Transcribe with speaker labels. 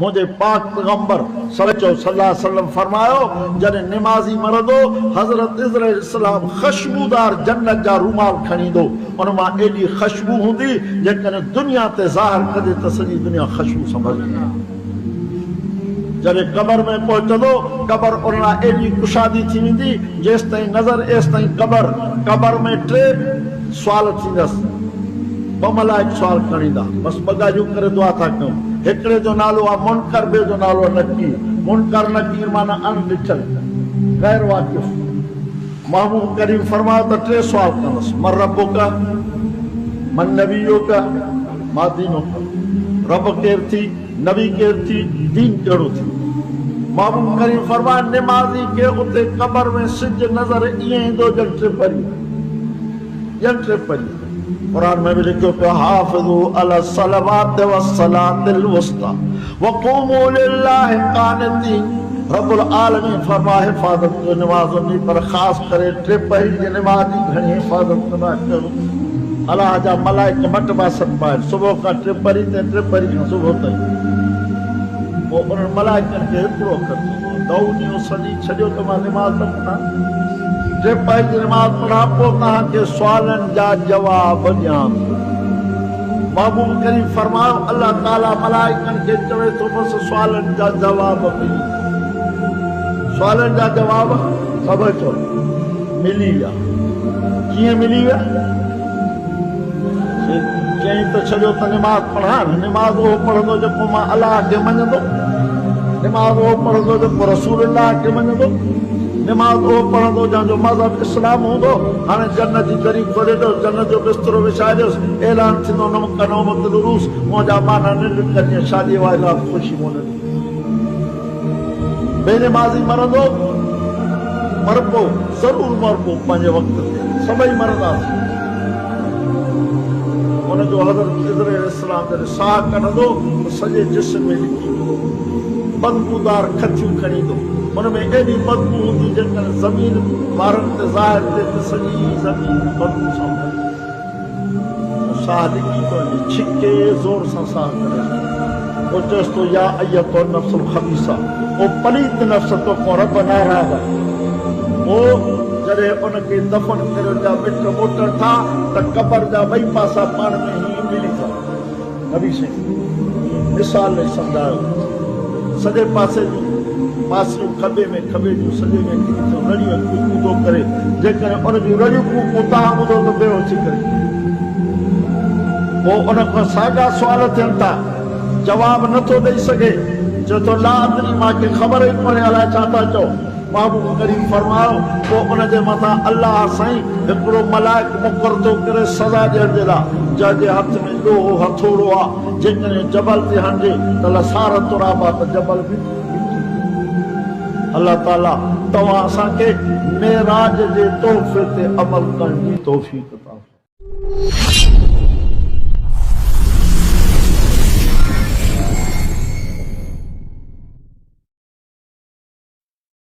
Speaker 1: मुझे पाक पैगंबर सल्लल्लाहु अलैहि वसल्लम फरमायो जने नमाजी मरदो हजरत इज़राइल सलाम खुशबूदार जन्नत जा रूमाल खणी दो उनमा एडी खुशबू हुंदी जेकने दुनिया ते ज़ाहिर कदे त सजी दुनिया खुशबू समझदी जने कब्र में पहुंचदो कब्र उनला एडी कुशादी थी वेंदी जेस ताईं नजर एस ताईं कब्र में टे सवाल थींदस बमलाइक सवाल करींदा बस बगाजू करे दुआ था कयूं एकड़े जो नालो आ मुनकर बे जो नालो नकीर मुनकर नकीर माना अनडिठल गैर वाकिफ महमूद करीम फरमाओ तो टे सवाल कंदस मन रब्बुका मन नबियुका मा दीनुका रब केर थी नबी केर थी दीन केड़ो थी महमूद करीम फरमाए नमाजी के उते कब्र में सिज नजर इए इंदो जंटे परी कुरान में भी लिखो कि हाफिज़ू अला सलावात व सलातिल वुस्ता व क़ूमू लिल्लाहि क़ानितीन रब्बुल आलमीन फरमाए हिफाजत जो नमाज़ उन्हीं पर खास करे टे पहरी जे नमाज जी घणी हिफाजत ना करो अल्लाह जा मलाइक मटबा सतबाए सुबह का टे पहरी सुबह ताईं वो उन मलाइकन के हिकिड़ो करतो दौनी सॼी छॾियो त मां नमाज़ न पढ़ां टे पहरी नमाज पढ़ा पोइ तव्हांखे सुवालनि जा जवाब ॾियां महबूब करीम फरमायो अल्लाह ताला मलाइकनि खे चवे थो बसि सुवालनि जा जवाब सुवालनि जा जवाब सभु चओ मिली विया कीअं मिली विया चई त छॾियो त नमाज पढ़ां नमाज उहो पढ़ंदो जेको मां अलाह खे मञंदो नमाज उहो पढ़ंदो जेको रसूल अल्लाह खे मञंदो नमाज वो पढ़ंदो जंहिंजो मज़हब इस्लाम हूंदो हाणे जन्नत जी दरी खोले ॾियो जन्नत जो बिस्तरो विछाए ॾियोसि ऐलान थींदो नमक रुस मुंहिंजा माना निंड करी शादीअ वारा ख़ुशी मोनंदी बेनमाज़ी मरंदो मरबो ज़रूर मरबो पंहिंजे वक़्त ते सभई मरंदासीं हुनजो हज़रत इज़राइल इस्लाम जॾहिं साह कढंदो त सॼे जिस्म में लिखी बदबूदार खथियूं खणी ईंदो उनमें एडी बदबू होंगी जंगल जमीन वारन ते ज़ाहिर ते सॼी ज़मीन बदबू सां साह लिखी तो छिके ज़ोर सां साह करे वो चएसि तो या अय्यतो नफ्सुल खबीसा वो पलीत नफ्स तो को रब नाराज़ वो जॾहिं उनखे दफ़न करण जा मिट मोटन था त कब्र जा ॿई पासा पाण में ही मिली था नबी साईं मिसाल ने सम्झायो सॼे पासे पासियूं खबे में सॼे में रड़ियूं कूदो करे जेकॾहिं उन जूं रड़ियूं उतां ॿुधो त बेहोशी करे पोइ उन खां साॻा सुवाल थियनि था जवाब नथो ॾेई सघे चए थो ला अदरी मूंखे ख़बर ई कोन्हे अलाए छा था चओ महबूब करीम फरमायो पोइ उनजे मथां अल्लाह साईं हिकिड़ो मलाइक मुक़रर थो करे सज़ा ॾियण जे लाइ जंहिंजे हथ में ॾोहो हथोड़ो आहे जेकॾहिं जबल ते हणिजे त लसार तुराबा त जबल बि अल्लाह ताला तव्हां असांखे मेराज जे तोहफ़े ते अमल करण जी तौफ़ीक़